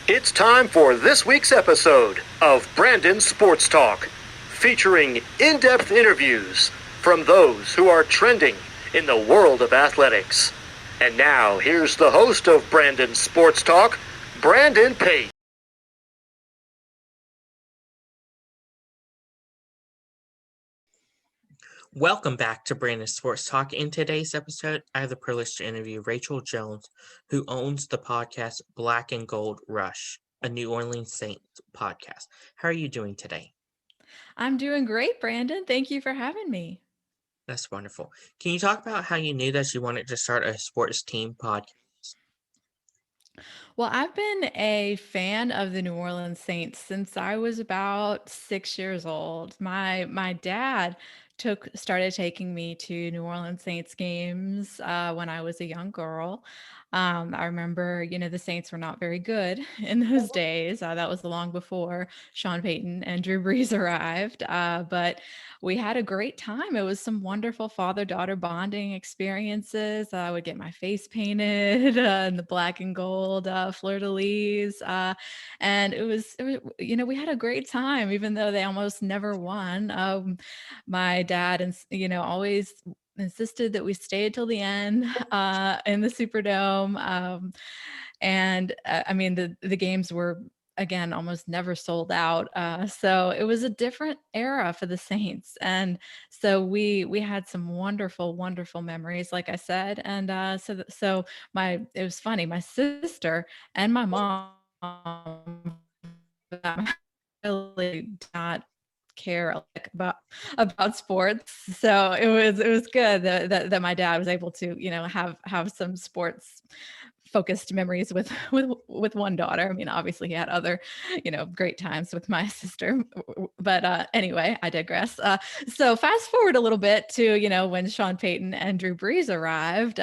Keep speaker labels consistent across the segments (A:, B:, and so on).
A: It's time for this week's episode of Brandon Sports Talk, featuring in-depth interviews from those who are trending in the world of athletics. And now, here's the host of Brandon Sports Talk, Brandon Pate.
B: Welcome back to Brandon Sports Talk. In today's episode, I have the privilege to interview Rachel Jones, who owns the podcast Black and Gold Rush, a New Orleans Saints podcast. How are you doing today?
C: I'm doing great, Brandon. Thank you for having me.
B: That's wonderful. Can you talk about how you knew that you wanted to start a sports team podcast?
C: Well, I've been a fan of the New Orleans Saints since I was about 6 years old. My dad started taking me to New Orleans Saints games when I was a young girl. I remember, the Saints were not very good in those days. That was long before Sean Payton and Drew Brees arrived. But we had a great time. It was some wonderful father-daughter bonding experiences. I would get my face painted in the black and gold fleur-de-lis. And we had a great time, even though they almost never won. My dad, and always insisted that we stayed till the end in the Superdome. I mean, the games were again almost never sold out, so it was a different era for the Saints, and so we had some wonderful memories, like I said. And so my it was funny, my sister and my mom really did not care like about sports, so it was good that my dad was able to have some sports focused memories with one daughter. I mean, obviously he had other great times with my sister, but anyway, I digress. So fast forward a little bit to when Sean Payton and Drew Brees arrived.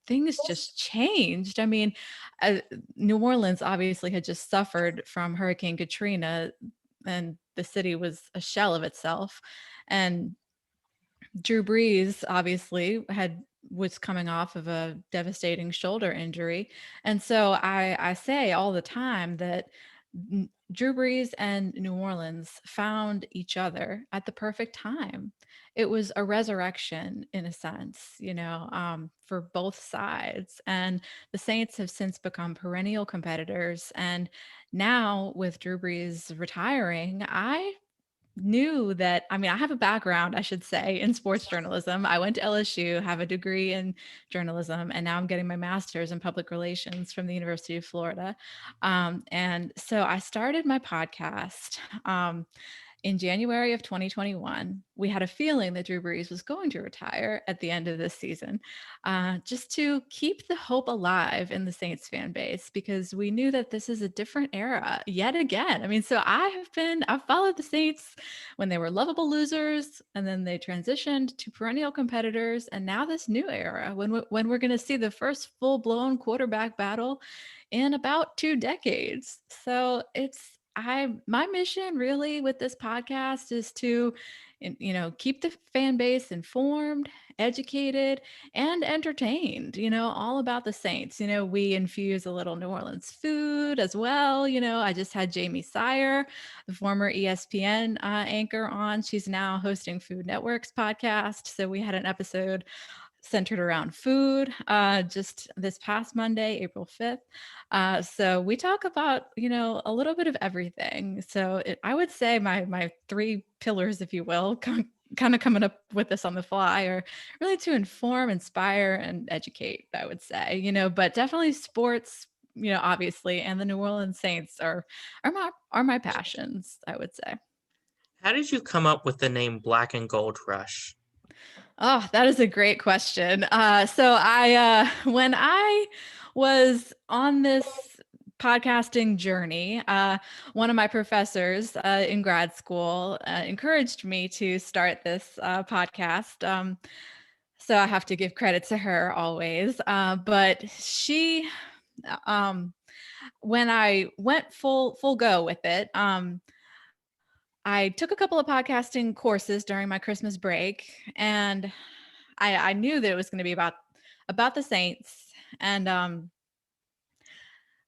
C: Things just changed. I mean, uh, New Orleans obviously had just suffered from Hurricane Katrina, and the city was a shell of itself. And Drew Brees obviously was coming off of a devastating shoulder injury. And so I say all the time that Drew Brees and New Orleans found each other at the perfect time. It was a resurrection in a sense, for both sides. And the Saints have since become perennial competitors. And now with Drew Brees retiring, I knew that, I mean, I have a background, I should say, in sports journalism. I went to LSU, have a degree in journalism, and now I'm getting my master's in public relations from the University of Florida. And so I started my podcast. In January of 2021, we had a feeling that Drew Brees was going to retire at the end of this season, just to keep the hope alive in the Saints fan base, because we knew that this is a different era yet again. I mean, so I've followed the Saints when they were lovable losers, and then they transitioned to perennial competitors, and now this new era when we're going to see the first full blown quarterback battle in about 2 decades. So my mission really with this podcast is to keep the fan base informed, educated, and entertained, all about the Saints. We infuse a little New Orleans food as well. I just had Jamie Sire, the former ESPN anchor, on. She's now hosting Food Network's podcast, so we had an episode centered around food just this past Monday, April 5th. So we talk about, a little bit of everything. So I would say my three pillars, if you will, kind of coming up with this on the fly, are really to inform, inspire, and educate, I would say, but definitely sports, obviously, and the New Orleans Saints are my passions, I would say.
B: How did you come up with the name Black and Gold Rush?
C: Oh, that is a great question. When I was on this podcasting journey, one of my professors in grad school encouraged me to start this podcast. So I have to give credit to her always. But um, when I went full go with it, I took a couple of podcasting courses during my Christmas break, and I knew that it was going to be about the Saints. And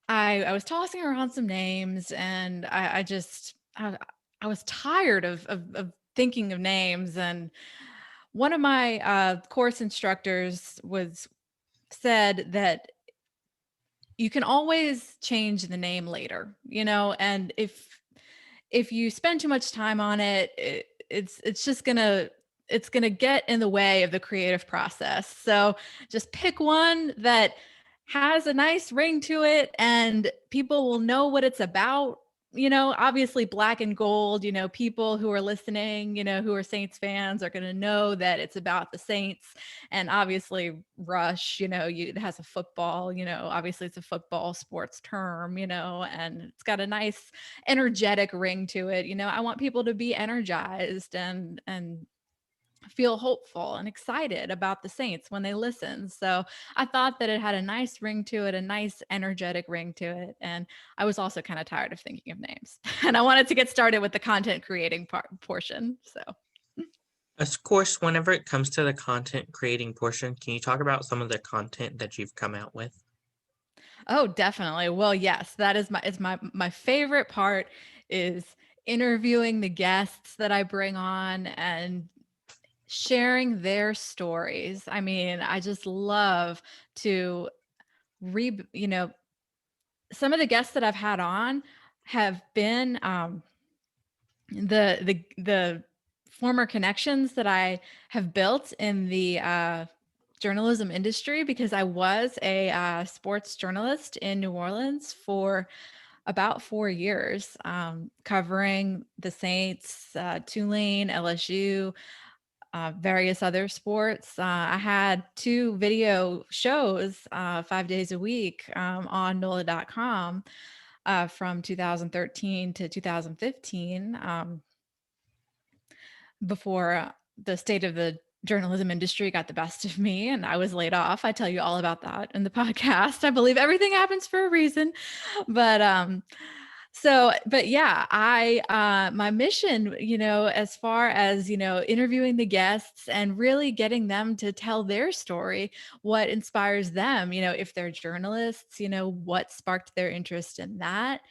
C: I was tossing around some names, and I was tired of thinking of names. And one of my course instructors was said that you can always change the name later, and if you spend too much time on it, it's just gonna it's gonna get in the way of the creative process. So just pick one that has a nice ring to it, and people will know what it's about. Obviously black and gold, people who are listening, who are Saints fans are going to know that it's about the Saints. And obviously Rush, it has a football, obviously it's a football sports term, and it's got a nice energetic ring to it. I want people to be energized and feel hopeful and excited about the Saints when they listen. So I thought that it had a nice ring to it, a nice energetic ring to it. And I was also kind of tired of thinking of names. And I wanted to get started with the content creating portion. So
B: Of course, whenever it comes to the content creating portion, can you talk about some of the content that you've come out with?
C: oh, definitely. Well, yes, that is my favorite part is interviewing the guests that I bring on and sharing their stories. I mean, I just love to some of the guests that I've had on have been the former connections that I have built in the journalism industry, because I was a sports journalist in New Orleans for about 4 years, covering the Saints, Tulane, LSU, various other sports. I had 2 video shows 5 days a week on NOLA.com from 2013 to 2015, before the state of the journalism industry got the best of me and I was laid off. I tell you all about that in the podcast. I believe everything happens for a reason. But but yeah, I my mission, as far as, interviewing the guests and really getting them to tell their story, what inspires them, if they're journalists, what sparked their interest in that.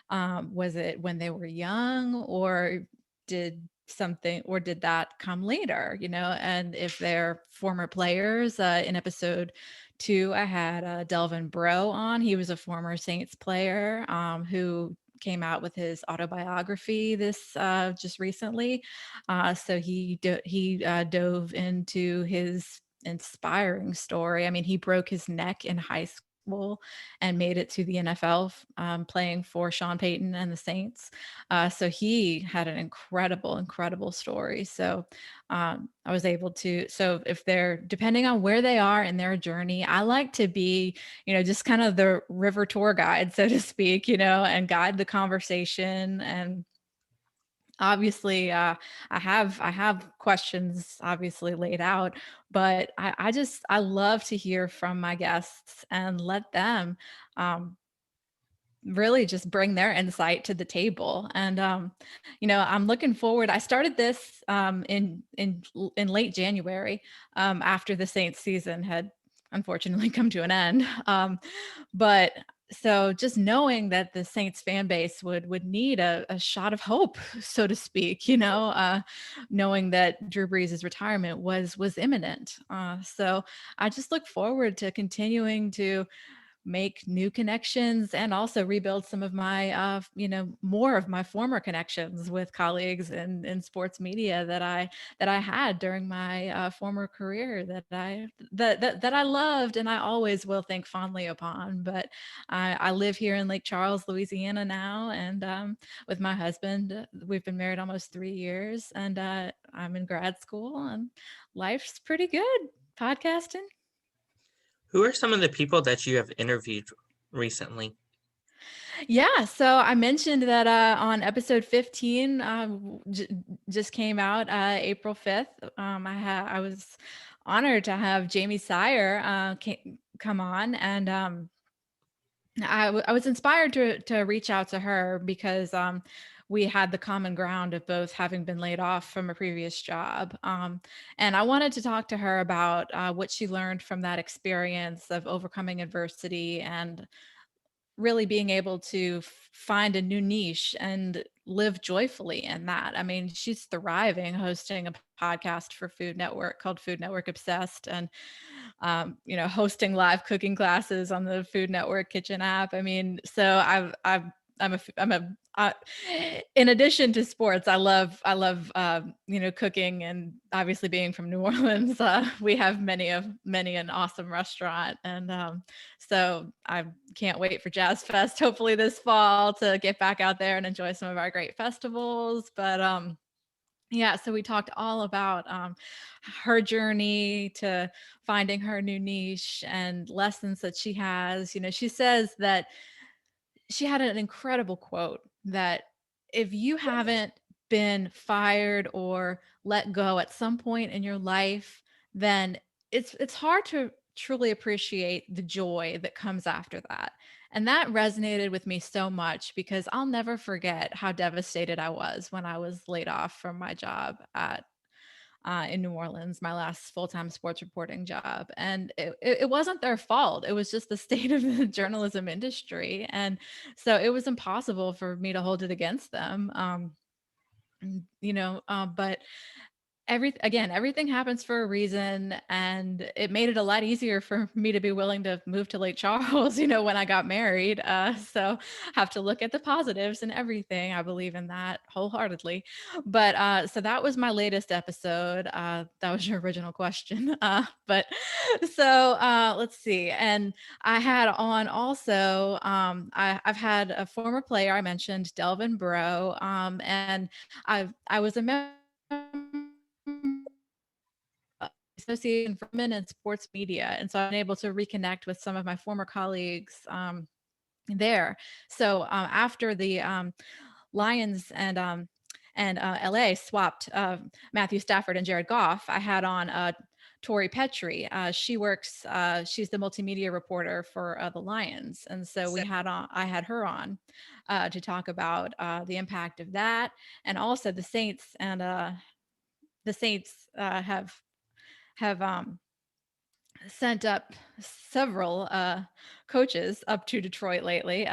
C: Was it when they were young, or did that come later, and if they're former players. In episode 2, I had Delvin Breaux on. He was a former Saints player, who came out with his autobiography this just recently. So he dove into his inspiring story. I mean, he broke his neck in high school and made it to the NFL, playing for Sean Payton and the Saints. So he had an incredible story. So I was able to, so if they're, depending on where they are in their journey, I like to be, just kind of the river tour guide, so to speak, and guide the conversation. And obviously I have questions obviously laid out, but I love to hear from my guests and let them really just bring their insight to the table. And I'm looking forward. I started this in late January, after the Saints season had unfortunately come to an end. But so just knowing that the Saints fan base would need a shot of hope, so to speak, knowing that Drew Brees' retirement was imminent. So I just look forward to continuing to make new connections and also rebuild some of my more of my former connections with colleagues in sports media that I had during my former career, that I loved and I always will think fondly upon. But I live here in Lake Charles, Louisiana now, and with my husband. We've been married almost 3 years, and I'm in grad school, and life's pretty good podcasting.
B: Who are some of the people that you have interviewed recently?
C: Yeah, so I mentioned that on episode 15, just came out April 5th. I was honored to have Jamie Sire come on, and I was inspired to reach out to her because we had the common ground of both having been laid off from a previous job. And I wanted to talk to her about what she learned from that experience of overcoming adversity and really being able to find a new niche and live joyfully in that. I mean, she's thriving hosting a podcast for Food Network called Food Network Obsessed, and hosting live cooking classes on the Food Network kitchen app. I mean, so in addition to sports, I love cooking, and obviously being from New Orleans, we have many an awesome restaurant, and so I can't wait for Jazz Fest hopefully this fall to get back out there and enjoy some of our great festivals. But yeah, so we talked all about her journey to finding her new niche and lessons that she has. She says that she had an incredible quote that if you haven't been fired or let go at some point in your life, then it's hard to truly appreciate the joy that comes after that. And that resonated with me so much because I'll never forget how devastated I was when I was laid off from my job at in New Orleans, my last full-time sports reporting job. And it wasn't their fault. It was just the state of the journalism industry. And so it was impossible for me to hold it against them. But everything happens for a reason, and it made it a lot easier for me to be willing to move to Lake Charles, when I got married. So have to look at the positives and everything. I believe in that wholeheartedly. But so that was my latest episode. That was your original question. But so let's see. And I had on also, I've had a former player, I mentioned Delvin Breaux, and I was a member Association for Women in Sports Media. And so I've been able to reconnect with some of my former colleagues there. So after the Lions and LA swapped Matthew Stafford and Jared Goff, I had on Tori Petrie. She's the multimedia reporter for the Lions. And so I had her on to talk about the impact of that. And also the Saints have sent up several coaches up to Detroit lately.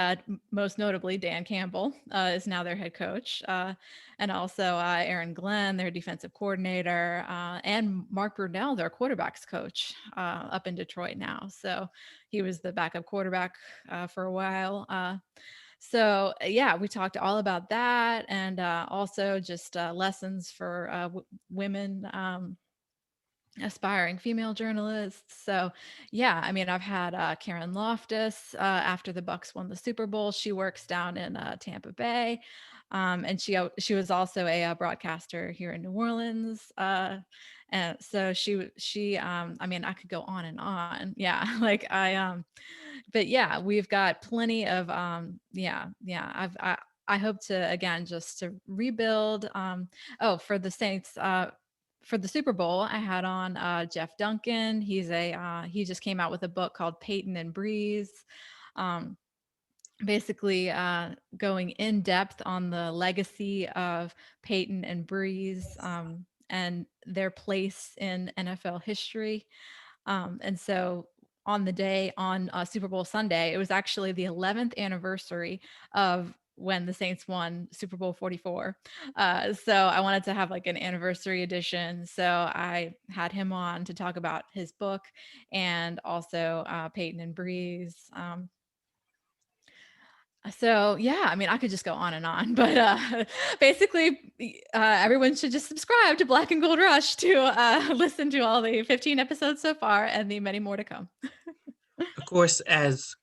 C: Most notably, Dan Campbell is now their head coach, and also Aaron Glenn, their defensive coordinator, and Mark Brunell, their quarterbacks coach, up in Detroit now. So he was the backup quarterback for a while. So yeah, we talked all about that, and also just lessons for women. Aspiring female journalists. So yeah, I mean, I've had Karen Loftus after the Bucks won the Super Bowl. She works down in Tampa Bay, and she was also a broadcaster here in New Orleans. And so she I mean, I could go on and on. Yeah, like but yeah, we've got plenty of I hope to again just to rebuild. For the Saints. For the Super Bowl, I had on Jeff Duncan. He just came out with a book called Peyton and Brees, um, basically going in depth on the legacy of Peyton and Brees and their place in NFL history. And so on the day on Super Bowl Sunday, it was actually the 11th anniversary of when the Saints won Super Bowl 44. So I wanted to have like an anniversary edition. So I had him on to talk about his book and also Peyton and Breeze. So yeah, I mean, I could just go on and on, but basically, everyone should just subscribe to Black and Gold Rush to listen to all the 15 episodes so far and the many more to come.
B: Of course, as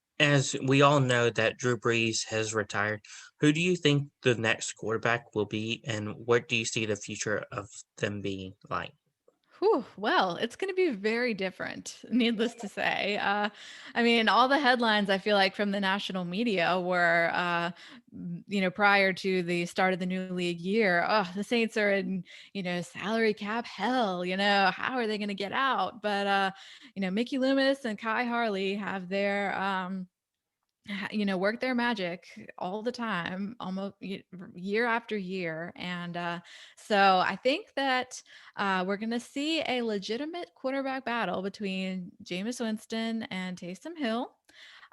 B: we all know that Drew Brees has retired, who do you think the next quarterback will be, and what do you see the future of them being like?
C: Whew, well, it's going to be very different, needless to say. I mean, all the headlines I feel like from the national media were, prior to the start of the new league year, oh, the Saints are in, salary cap hell. How are they going to get out? But, Mickey Loomis and Kai Harley have their, work their magic all the time, almost year after year. And so I think that we're going to see a legitimate quarterback battle between Jameis Winston and Taysom Hill.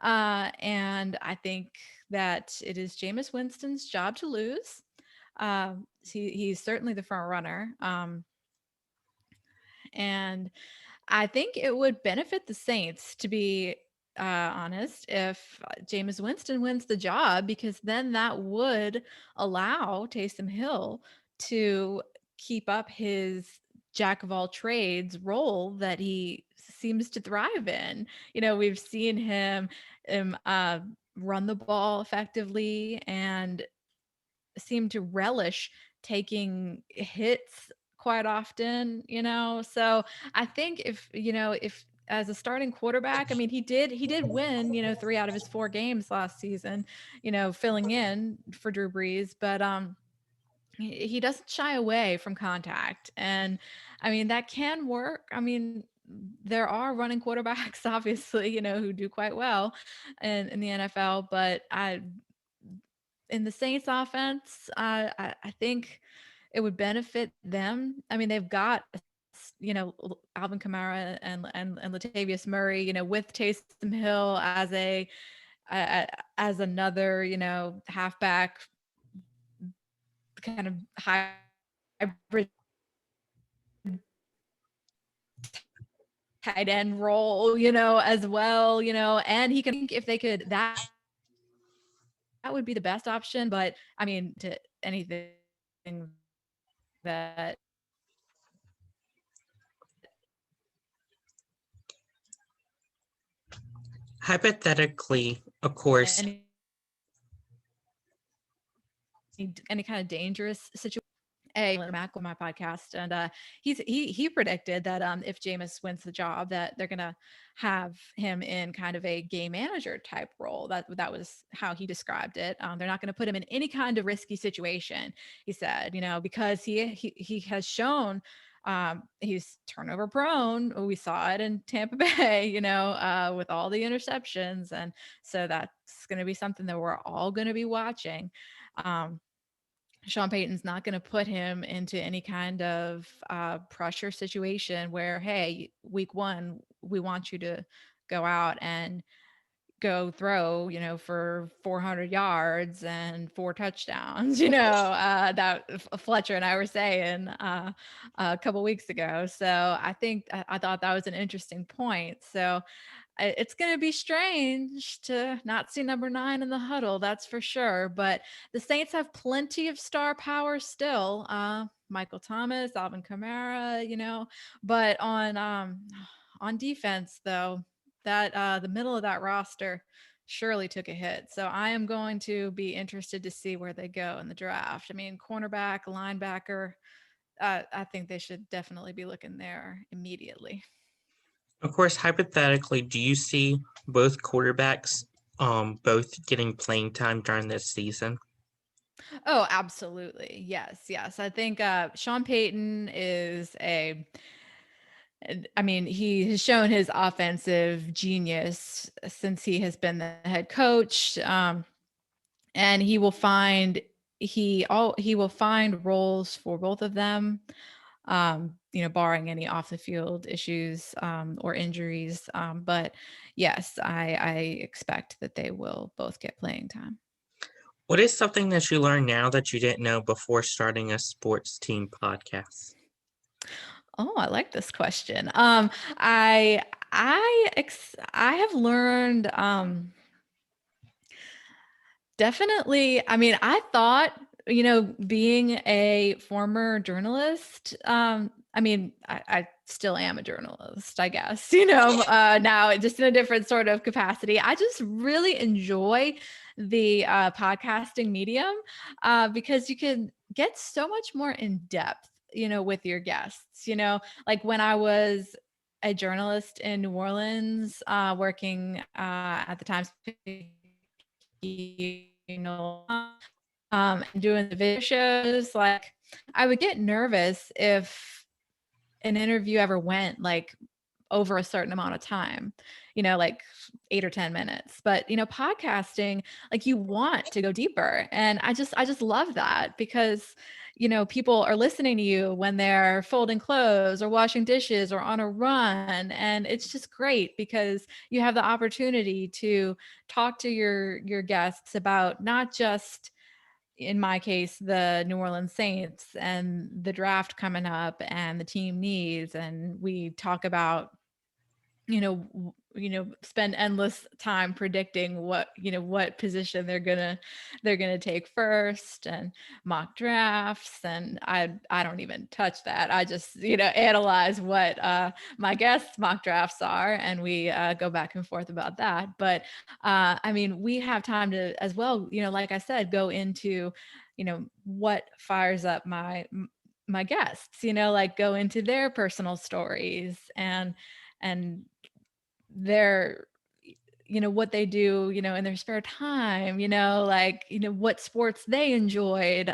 C: And I think that it is Jameis Winston's job to lose. He's certainly the front runner. And I think it would benefit the Saints, to be honest, if Jameis Winston wins the job, because then that would allow Taysom Hill to keep up his jack of all trades role that he seems to thrive in. We've seen him run the ball effectively and seem to relish taking hits quite often. So I think if as a starting quarterback, I mean, he did win, 3 out of his 4 games last season, filling in for Drew Brees, but he doesn't shy away from contact. And I mean, that can work. I mean, there are running quarterbacks, obviously, who do quite well in the NFL, but in the Saints offense, I think it would benefit them. I mean, they've got, Alvin Kamara and Latavius Murray, with Taysom Hill as another, halfback kind of hybrid tight end role, as well, and he can, if they could, that would be the best option. But I mean, to anything that
B: Hypothetically, of course,
C: any kind of dangerous situation. Mac on my podcast, and he predicted that if Jameis wins the job, that they're gonna have him in kind of a game manager type role. That was how he described it. They're not going to put him in any kind of risky situation. He said, because he has shown he's turnover prone. We saw it in Tampa Bay, with all the interceptions, and so that's going to be something that we're all going to be watching. Sean Payton's not going to put him into any kind of pressure situation where, hey, week 1, we want you to go out and go throw, for 400 yards and 4 touchdowns, that Fletcher and I were saying a couple weeks ago. So I thought that was an interesting point. So it's going to be strange to not see number 9 in the huddle, that's for sure. But the Saints have plenty of star power still. Michael Thomas, Alvin Kamara, but on defense, though, that the middle of that roster surely took a hit. So I am going to be interested to see where they go in the draft. I mean, cornerback, linebacker, I think they should definitely be looking there immediately.
B: of course, hypothetically, do you see both quarterbacks both getting playing time during this season?
C: Oh, absolutely. Yes. I think Sean Payton is I mean, he has shown his offensive genius since he has been the head coach, and he will find roles for both of them, barring any off the field issues or injuries. But yes, I expect that they will both get playing time.
B: What is something that you learned now that you didn't know before starting a sports team podcast?
C: Oh, I like this question. I have learned definitely. I mean, I thought, being a former journalist, I mean, I still am a journalist, I guess, now just in a different sort of capacity. I just really enjoy the podcasting medium because you can get so much more in depth, with your guests, like when I was a journalist in New Orleans, working at the Times, doing the video shows, like I would get nervous if an interview ever went like over a certain amount of time, like 8 or 10 minutes. But, podcasting, like you want to go deeper. And I just love that because, people are listening to you when they're folding clothes or washing dishes or on a run. And it's just great because you have the opportunity to talk to your guests about not just, in my case, the New Orleans Saints and the draft coming up and the team needs. And we talk about, spend endless time predicting what position they're gonna take first, and mock drafts. And I don't even touch that. I just, analyze what my guests mock drafts are, and we go back and forth about that. But I mean, we have time to as well, like I said, go into what fires up my guests, like go into their personal stories and their, what they do, in their spare time, like, what sports they enjoyed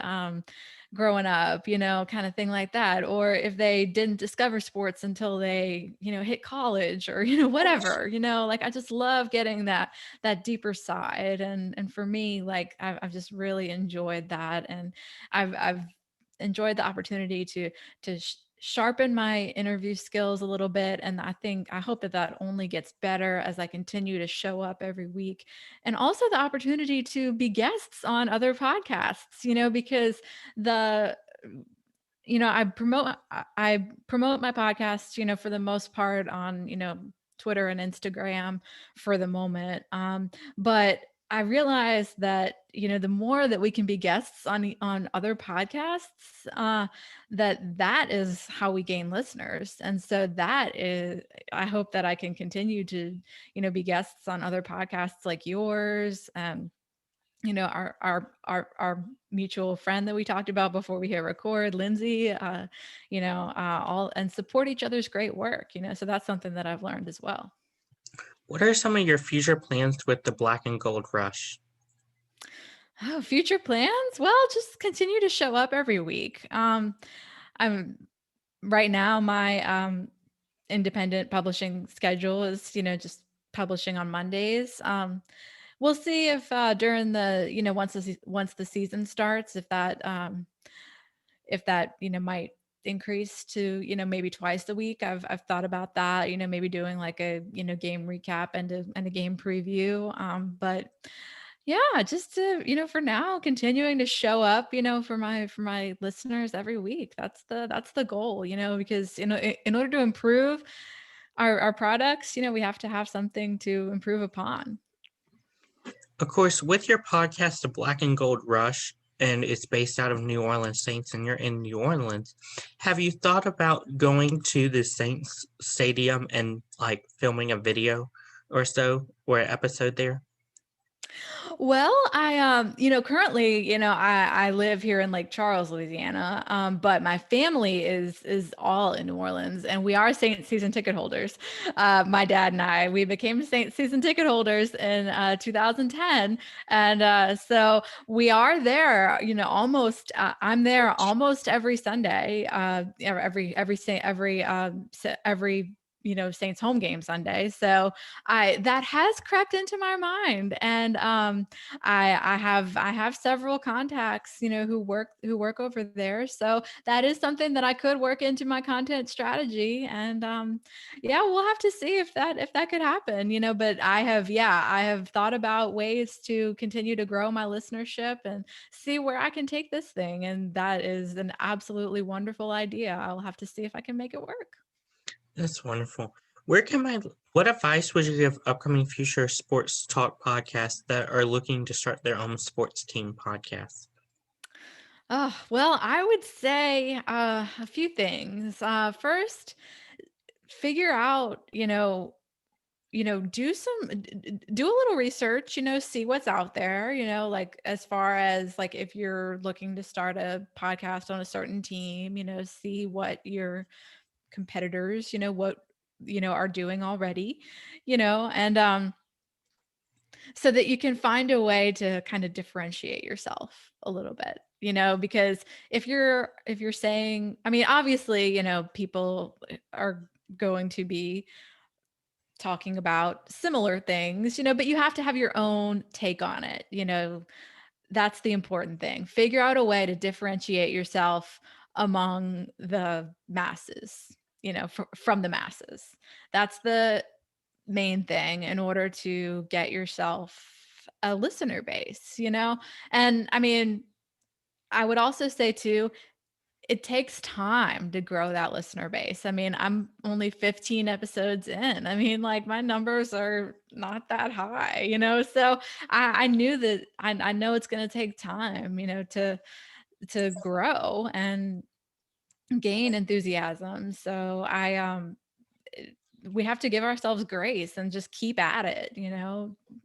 C: growing up, kind of thing like that. Or if they didn't discover sports until they, hit college, or, whatever, like I just love getting that deeper side. And for me, like I've just really enjoyed that. And I've enjoyed the opportunity to sharpen my interview skills a little bit. And I hope that only gets better as I continue to show up every week. And also the opportunity to be guests on other podcasts, because the I promote my podcast, for the most part on, Twitter and Instagram for the moment. But I realized that, the more that we can be guests on other podcasts, that is how we gain listeners. And so I hope that I can continue to, be guests on other podcasts like yours. Our mutual friend that we talked about before we hit record, Lindsay, all, and support each other's great work, so that's something that I've learned as well.
B: What are some of your future plans with the Black and Gold Rush?
C: Oh, future plans? Well, just continue to show up every week. I'm right now, my independent publishing schedule is, just publishing on Mondays. We'll see if during the, once the season starts, if that might increase to, maybe twice a week. I've thought about that, maybe doing like a, game recap and a game preview. But yeah, just to, for now, continuing to show up, for my listeners every week. That's the goal, because, in order to improve our products, we have to have something to improve upon.
B: Of course, with your podcast, The Black and Gold Rush, and it's based out of New Orleans Saints, and you're in New Orleans, have you thought about going to the Saints Stadium and like filming a video or so, or an episode there?
C: Well, currently, I live here in Lake Charles, Louisiana, but my family is all in New Orleans, and we are Saints season ticket holders. My dad and we became Saints season ticket holders in 2010, and so we are there. Almost. I'm there almost every Sunday. Every Saints home game Sunday. So that has crept into my mind. And I have several contacts, who work over there. So that is something that I could work into my content strategy. And yeah, we'll have to see if that could happen, but I have thought about ways to continue to grow my listenership and see where I can take this thing. And that is an absolutely wonderful idea. I'll have to see if I can make it work.
B: That's wonderful. What advice would you give upcoming future sports talk podcasts that are looking to start their own sports team podcast?
C: Oh, well, I would say a few things. First, figure out, do a little research, see what's out there, like as far as like if you're looking to start a podcast on a certain team, see what your competitors, what are doing already, and so that you can find a way to kind of differentiate yourself a little bit, because if you're saying, I mean, obviously, people are going to be talking about similar things, but you have to have your own take on it, that's the important thing. Figure out a way to differentiate yourself among the masses, from the masses. That's the main thing in order to get yourself a listener base, And I mean, I would also say too, it takes time to grow that listener base. I mean, I'm only 15 episodes in. I mean, like my numbers are not that high, So I knew that I know it's going to take time, to grow and gain enthusiasm. So we have to give ourselves grace and just keep at it,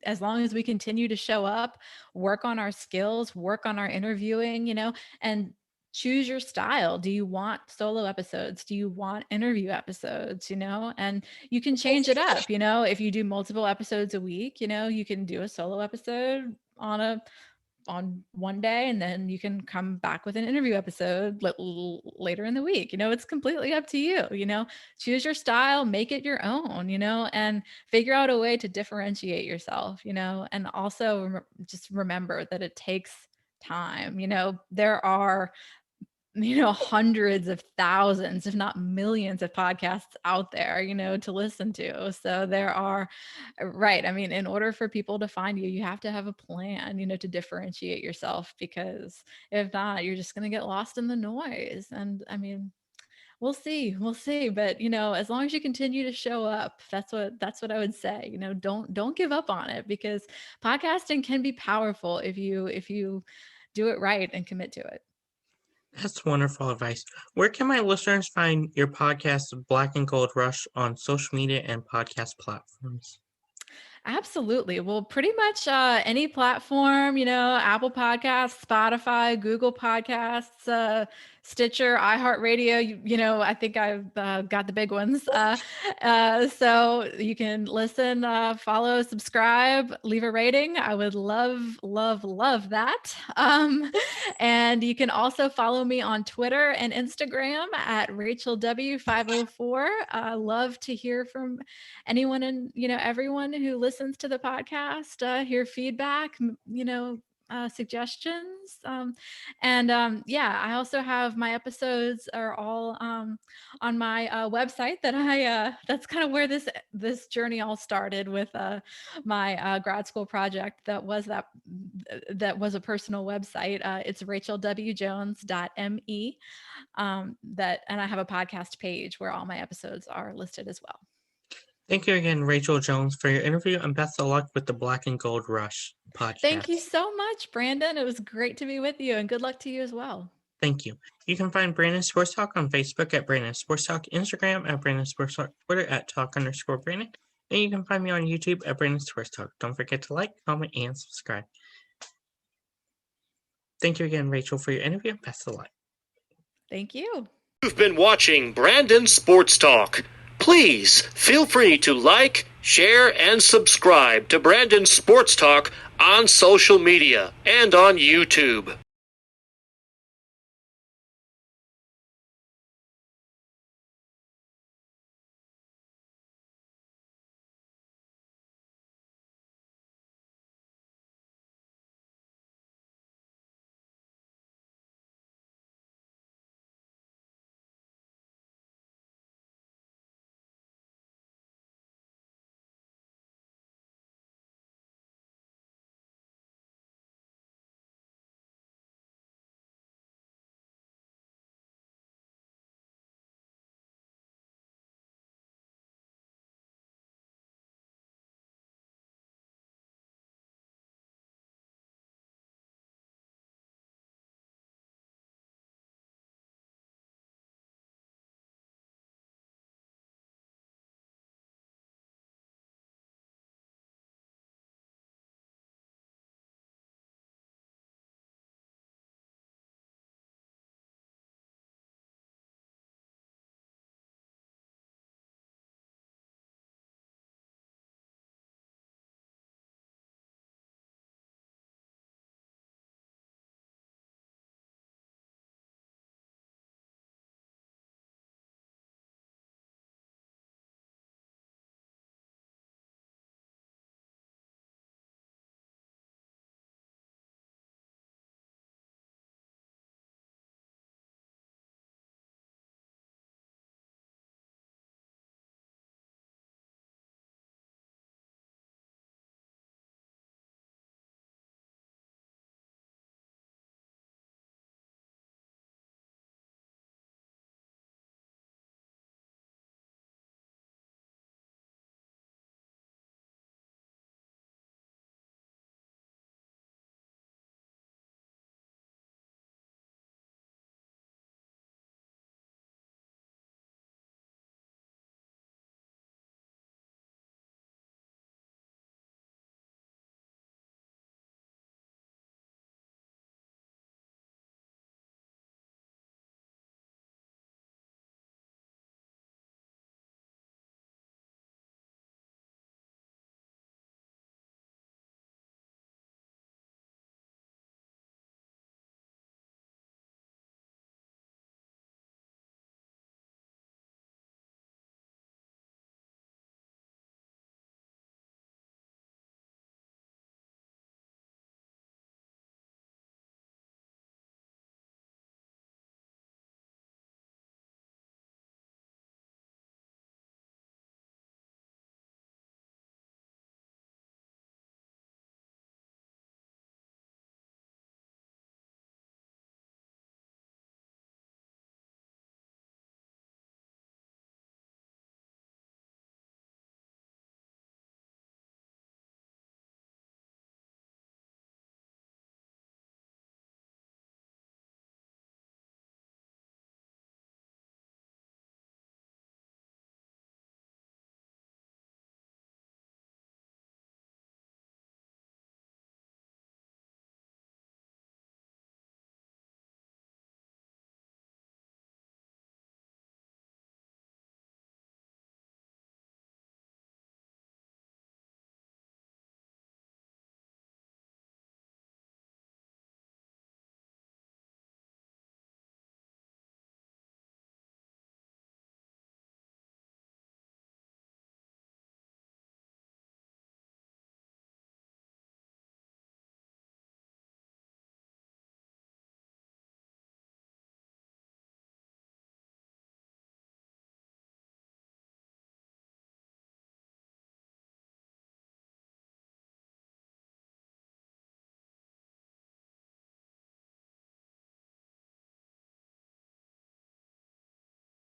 C: as long as we continue to show up, work on our skills, work on our interviewing, and choose your style. Do you want solo episodes? Do you want interview episodes? And you can change it up, if you do multiple episodes a week, you can do a solo episode on one day, and then you can come back with an interview episode later in the week. It's completely up to you. Choose your style, make it your own, and figure out a way to differentiate yourself, and also just remember that it takes time. There are hundreds of thousands, if not millions of podcasts out there, to listen to. So there are, right. I mean, in order for people to find you, you have to have a plan, to differentiate yourself, because if not, you're just going to get lost in the noise. And I mean, we'll see. But, as long as you continue to show up, that's what I would say, don't give up on it, because podcasting can be powerful if you do it right and commit to it.
B: That's wonderful advice. Where can my listeners find your podcast, Black and Gold Rush, on social media and podcast platforms?
C: Absolutely. Well, pretty much any platform, Apple Podcasts, Spotify, Google Podcasts, Stitcher, iHeartRadio, I think I've got the big ones. So you can listen, follow, subscribe, leave a rating. I would love, love, love that. And you can also follow me on Twitter and Instagram at RachelW504. I love to hear from anyone and everyone who listens to the podcast, hear feedback, suggestions, and I also have my episodes are all on my website that that's kind of where this journey all started with my grad school project that was a personal website. It's rachelwjones.me. And I have a podcast page where all my episodes are listed as well.
B: Thank you again, Rachel Jones, for your interview, and best of luck with the Black and Gold Rush podcast.
C: Thank you so much, Brandon. It was great to be with you, and good luck to you as well.
B: Thank you. You can find Brandon Sports Talk on Facebook at Brandon Sports Talk, Instagram at Brandon Sports Talk, Twitter at Talk_Brandon, and you can find me on YouTube at Brandon Sports Talk. Don't forget to like, comment, and subscribe. Thank you again, Rachel, for your interview. Best of luck.
C: Thank you.
A: You've been watching Brandon Sports Talk. Please feel free to like, share, and subscribe to Brandon Sports Talk on social media and on YouTube.